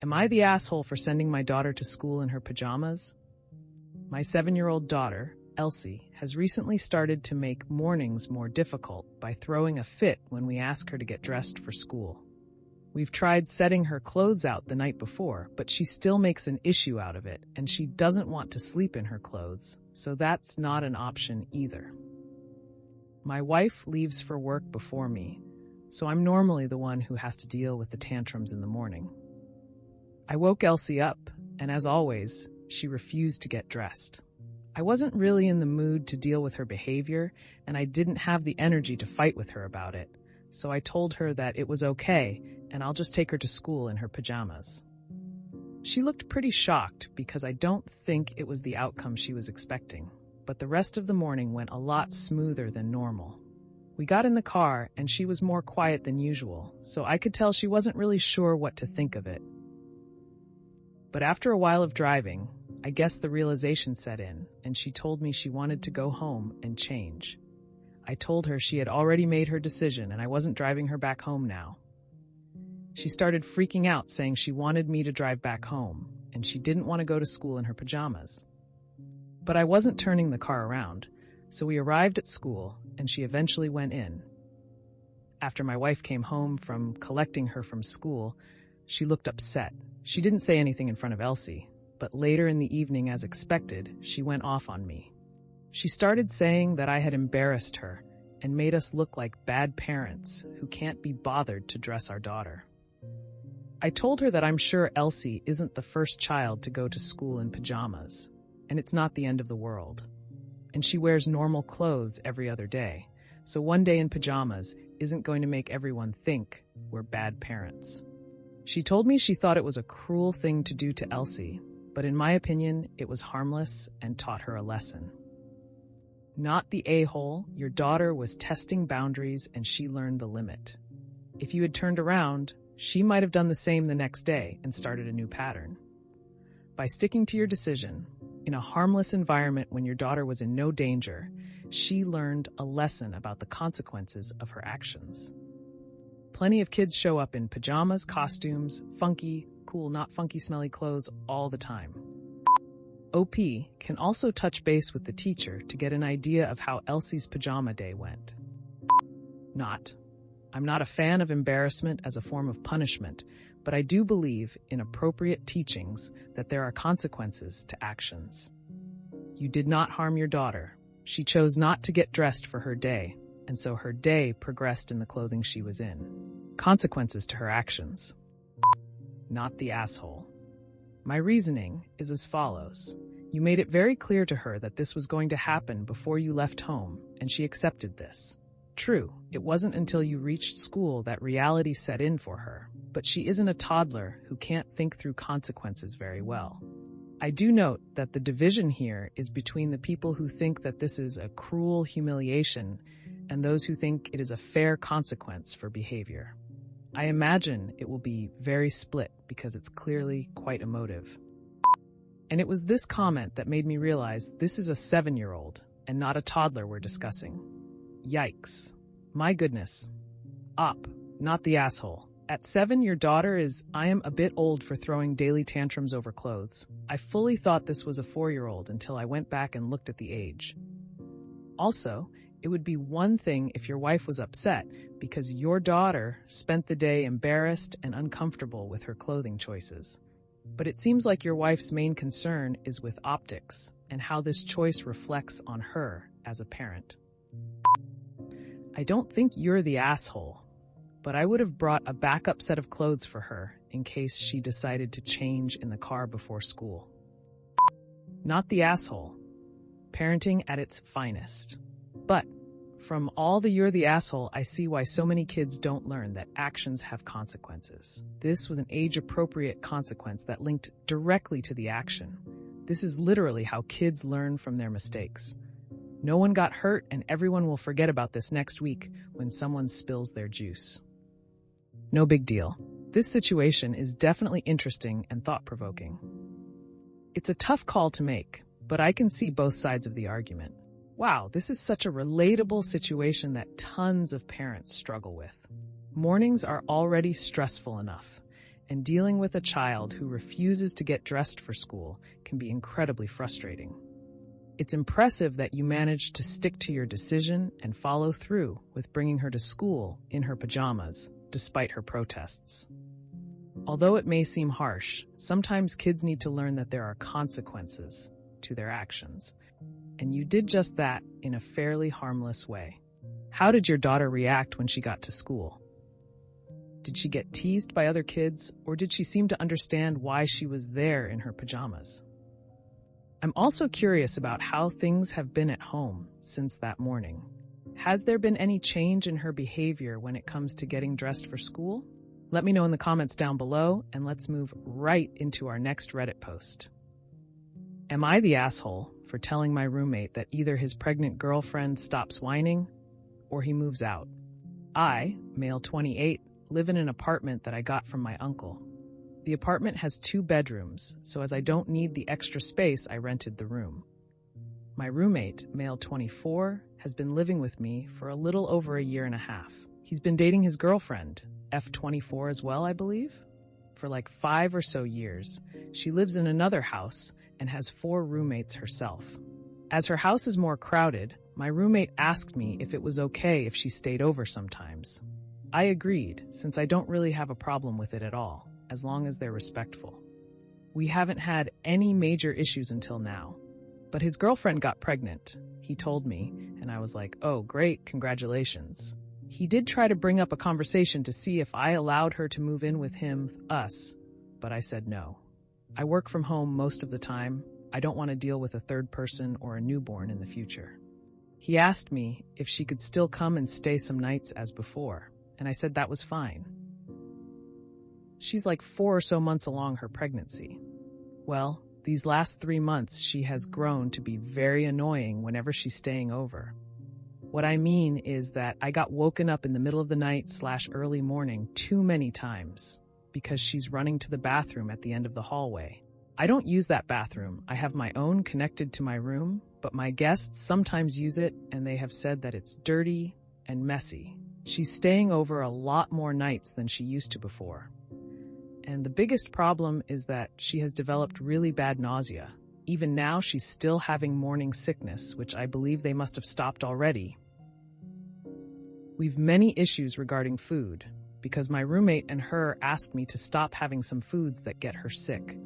Am I the asshole for sending my daughter to school in her pajamas? My 7-year-old daughter, Elsie, has recently started to make mornings more difficult by throwing a fit when we ask her to get dressed for school. We've tried setting her clothes out the night before, but she still makes an issue out of it, and she doesn't want to sleep in her clothes, so that's not an option either. My wife leaves for work before me, so I'm normally the one who has to deal with the tantrums in the morning. I woke Elsie up, and as always, she refused to get dressed. I wasn't really in the mood to deal with her behavior, and I didn't have the energy to fight with her about it, so I told her that it was okay, and I'll just take her to school in her pajamas. She looked pretty shocked because I don't think it was the outcome she was expecting, but the rest of the morning went a lot smoother than normal. We got in the car, and she was more quiet than usual, so I could tell she wasn't really sure what to think of it. But after a while of driving, I guess the realization set in, and she told me she wanted to go home and change. I told her she had already made her decision and I wasn't driving her back home now. She started freaking out, saying she wanted me to drive back home, and she didn't want to go to school in her pajamas. But I wasn't turning the car around, so we arrived at school, and she eventually went in. After my wife came home from collecting her from school, she looked upset. She didn't say anything in front of Elsie, but later in the evening, as expected, she went off on me. She started saying that I had embarrassed her and made us look like bad parents who can't be bothered to dress our daughter. I told her that I'm sure Elsie isn't the first child to go to school in pajamas, and it's not the end of the world. And she wears normal clothes every other day, so one day in pajamas isn't going to make everyone think we're bad parents. She told me she thought it was a cruel thing to do to Elsie, but in my opinion, it was harmless and taught her a lesson. Not the a-hole, your daughter was testing boundaries and she learned the limit. If you had turned around, she might have done the same the next day and started a new pattern. By sticking to your decision, in a harmless environment when your daughter was in no danger, she learned a lesson about the consequences of her actions. Plenty of kids show up in pajamas, costumes, funky, cool, not funky, smelly clothes all the time. OP can also touch base with the teacher to get an idea of how Elsie's pajama day went. I'm not a fan of embarrassment as a form of punishment, but I do believe in appropriate teachings that there are consequences to actions. You did not harm your daughter. She chose not to get dressed for her day, and so her day progressed in the clothing she was in. Consequences to her actions. Not the asshole. My reasoning is as follows. You made it very clear to her that this was going to happen before you left home, and she accepted this. True, it wasn't until you reached school that reality set in for her, but she isn't a toddler who can't think through consequences very well. I do note that the division here is between the people who think that this is a cruel humiliation and those who think it is a fair consequence for behavior. I imagine it will be very split because it's clearly quite emotive. And it was this comment that made me realize this is a 7-year-old and not a toddler we're discussing. Yikes. My goodness. Not the asshole. At 7, your daughter is, I am a bit old for throwing daily tantrums over clothes. I fully thought this was a 4-year-old until I went back and looked at the age. Also, it would be one thing if your wife was upset because your daughter spent the day embarrassed and uncomfortable with her clothing choices. But it seems like your wife's main concern is with optics and how this choice reflects on her as a parent. I don't think you're the asshole, but I would have brought a backup set of clothes for her in case she decided to change in the car before school. Not the asshole. Parenting at its finest. But from all the you're the asshole, I see why so many kids don't learn that actions have consequences. This was an age-appropriate consequence that linked directly to the action. This is literally how kids learn from their mistakes. No one got hurt, and everyone will forget about this next week when someone spills their juice. No big deal. This situation is definitely interesting and thought-provoking. It's a tough call to make, but I can see both sides of the argument. Wow, this is such a relatable situation that tons of parents struggle with. Mornings are already stressful enough, and dealing with a child who refuses to get dressed for school can be incredibly frustrating. It's impressive that you managed to stick to your decision and follow through with bringing her to school in her pajamas, despite her protests. Although it may seem harsh, sometimes kids need to learn that there are consequences to their actions, and you did just that in a fairly harmless way. How did your daughter react when she got to school? Did she get teased by other kids, or did she seem to understand why she was there in her pajamas? I'm also curious about how things have been at home since that morning. Has there been any change in her behavior when it comes to getting dressed for school? Let me know in the comments down below, and let's move right into our next Reddit post. Am I the asshole for telling my roommate that either his pregnant girlfriend stops whining or he moves out? I, male 28, live in an apartment that I got from my uncle. The apartment has 2 bedrooms, so as I don't need the extra space, I rented the room. My roommate, male 24, has been living with me for a little over a year and a half. He's been dating his girlfriend, F24 as well, I believe, for like 5 or so years. She lives in another house and has 4 roommates herself. As her house is more crowded, my roommate asked me if it was okay if she stayed over sometimes. I agreed, since I don't really have a problem with it at all, as long as they're respectful. We haven't had any major issues until now, but his girlfriend got pregnant, he told me, and I was like, oh great, congratulations. He did try to bring up a conversation to see if I allowed her to move in with him, us, but I said no. I work from home most of the time. I don't want to deal with a third person or a newborn in the future. He asked me if she could still come and stay some nights as before, and I said that was fine. She's like 4 or so months along her pregnancy. Well, these last 3 months she has grown to be very annoying whenever she's staying over. What I mean is that I got woken up in the middle of the night / early morning too many times because she's running to the bathroom at the end of the hallway. I don't use that bathroom. I have my own connected to my room, but my guests sometimes use it and they have said that it's dirty and messy. She's staying over a lot more nights than she used to before. And the biggest problem is that she has developed really bad nausea. Even now, she's still having morning sickness, which I believe they must have stopped already. We've many issues regarding food, because my roommate and her asked me to stop having some foods that get her sick.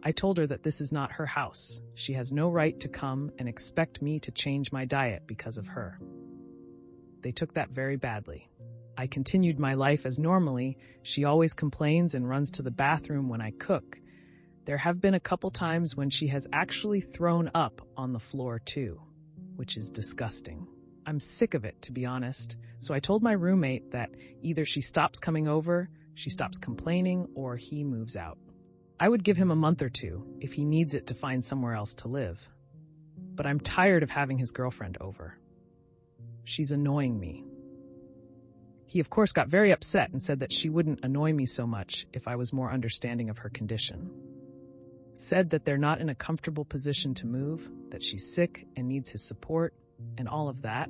I told her that this is not her house. She has no right to come and expect me to change my diet because of her. They took that very badly. I continued my life as normally. She always complains and runs to the bathroom when I cook. There have been a couple times when she has actually thrown up on the floor too, which is disgusting. I'm sick of it, to be honest, so I told my roommate that either she stops coming over, she stops complaining, or he moves out. I would give him a month or 2 if he needs it to find somewhere else to live. But I'm tired of having his girlfriend over. She's annoying me. He, of course, got very upset and said that she wouldn't annoy me so much if I was more understanding of her condition. Said that they're not in a comfortable position to move, that she's sick and needs his support, and all of that.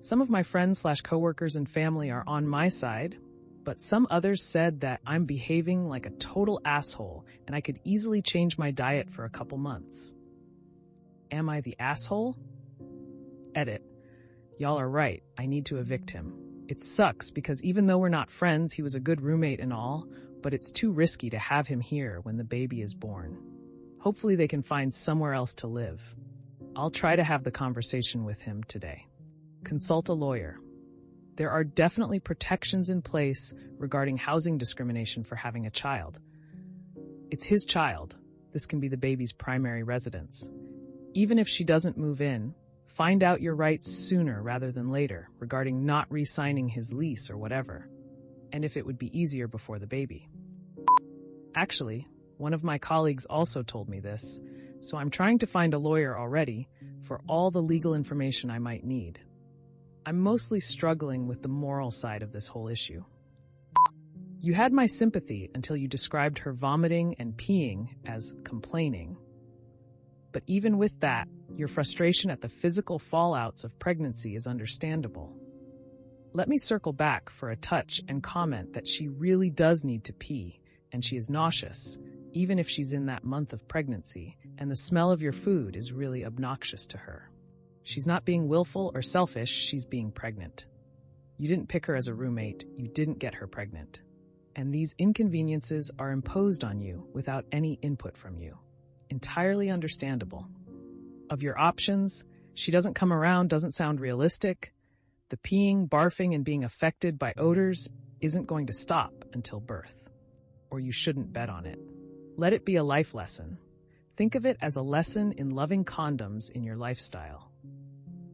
Some of my friends / coworkers and family are on my side, but some others said that I'm behaving like a total asshole and I could easily change my diet for a couple months. Am I the asshole? Edit. Y'all are right, I need to evict him. It sucks because even though we're not friends, he was a good roommate and all, but it's too risky to have him here when the baby is born. Hopefully they can find somewhere else to live. I'll try to have the conversation with him today. Consult a lawyer. There are definitely protections in place regarding housing discrimination for having a child. It's his child. This can be the baby's primary residence. Even if she doesn't move in, find out your rights sooner rather than later regarding not re-signing his lease or whatever, and if it would be easier before the baby. Actually, one of my colleagues also told me this, so I'm trying to find a lawyer already for all the legal information I might need. I'm mostly struggling with the moral side of this whole issue. You had my sympathy until you described her vomiting and peeing as complaining. But even with that, your frustration at the physical fallouts of pregnancy is understandable. Let me circle back for a touch and comment that she really does need to pee, and she is nauseous, even if she's in that month of pregnancy, and the smell of your food is really obnoxious to her. She's not being willful or selfish, she's being pregnant. You didn't pick her as a roommate, you didn't get her pregnant. And these inconveniences are imposed on you without any input from you. Entirely understandable. Of your options, she doesn't come around doesn't sound realistic. The peeing, barfing, and being affected by odors isn't going to stop until birth. Or you shouldn't bet on it. Let it be a life lesson. Think of it as a lesson in loving condoms in your lifestyle.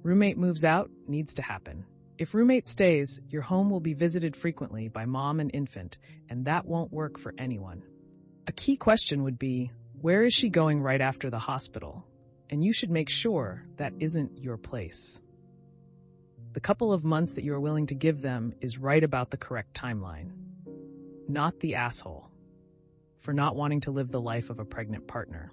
Roommate moves out needs to happen. If roommate stays, your home will be visited frequently by mom and infant, and that won't work for anyone. A key question would be, where is she going right after the hospital? And you should make sure that isn't your place. The couple of months that you are willing to give them is right about the correct timeline. Not the asshole for not wanting to live the life of a pregnant partner.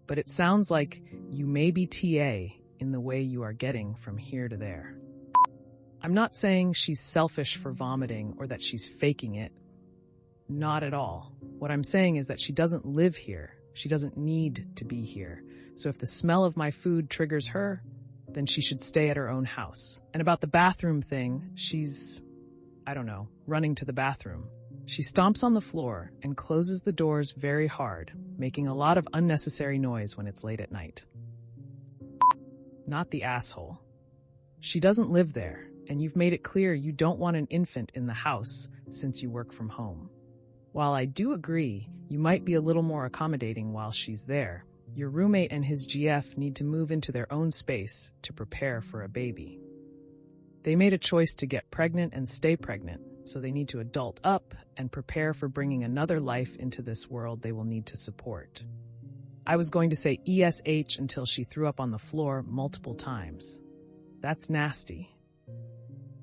But it sounds like you may be TA in the way you are getting from here to there. I'm not saying she's selfish for vomiting or that she's faking it. Not at all. What I'm saying is that she doesn't live here. She doesn't need to be here. So if the smell of my food triggers her, then she should stay at her own house. And about the bathroom thing, she's, running to the bathroom. She stomps on the floor and closes the doors very hard, making a lot of unnecessary noise when it's late at night. Not the asshole. She doesn't live there, and you've made it clear you don't want an infant in the house since you work from home. While I do agree you might be a little more accommodating while she's there, your roommate and his GF need to move into their own space to prepare for a baby. They made a choice to get pregnant and stay pregnant, so they need to adult up and prepare for bringing another life into this world they will need to support. I was going to say ESH until she threw up on the floor multiple times. That's nasty.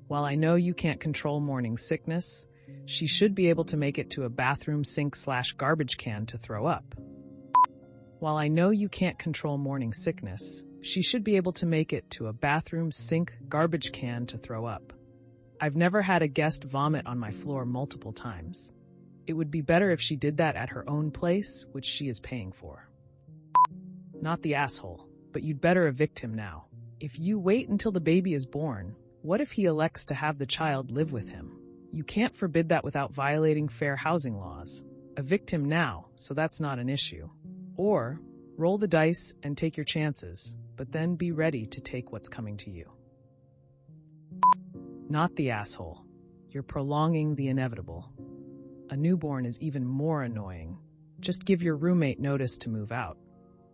While I know you can't control morning sickness, she should be able to make it to a bathroom sink/garbage can to throw up. While I know you can't control morning sickness, she should be able to make it to a bathroom sink/garbage can to throw up. I've never had a guest vomit on my floor multiple times. It would be better if she did that at her own place, which she is paying for. Not the asshole, but you'd better evict him now. If you wait until the baby is born, what if he elects to have the child live with him? You can't forbid that without violating fair housing laws. Evict him now, so that's not an issue. Or, roll the dice and take your chances, but then be ready to take what's coming to you. Not the asshole. You're prolonging the inevitable. A newborn is even more annoying. Just give your roommate notice to move out.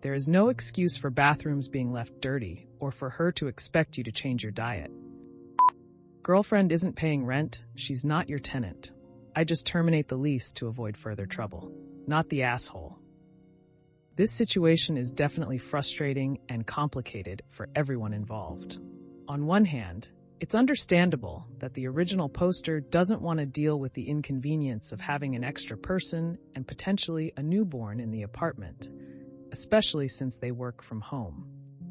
There is no excuse for bathrooms being left dirty or for her to expect you to change your diet. Girlfriend isn't paying rent, she's not your tenant. I just terminate the lease to avoid further trouble. Not the asshole. This situation is definitely frustrating and complicated for everyone involved. On one hand, it's understandable that the original poster doesn't want to deal with the inconvenience of having an extra person and potentially a newborn in the apartment, especially since they work from home.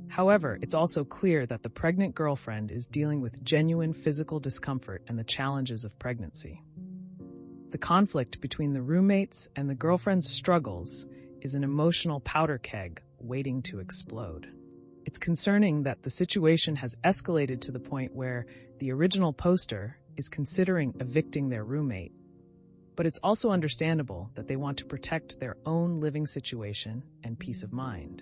However, it's also clear that the pregnant girlfriend is dealing with genuine physical discomfort and the challenges of pregnancy. The conflict between the roommates and the girlfriend's struggles is an emotional powder keg waiting to explode. It's concerning that the situation has escalated to the point where the original poster is considering evicting their roommate. But it's also understandable that they want to protect their own living situation and peace of mind.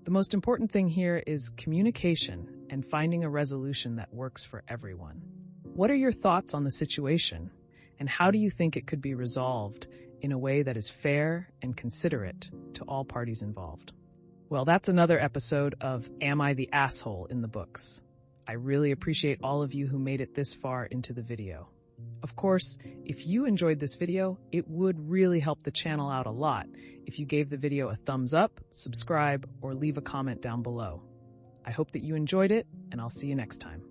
The most important thing here is communication and finding a resolution that works for everyone. What are your thoughts on the situation, and how do you think it could be resolved in a way that is fair and considerate to all parties involved? Well, that's another episode of Am I the Asshole in the books. I really appreciate all of you who made it this far into the video. Of course, if you enjoyed this video, it would really help the channel out a lot if you gave the video a thumbs up, subscribe, or leave a comment down below. I hope that you enjoyed it, and I'll see you next time.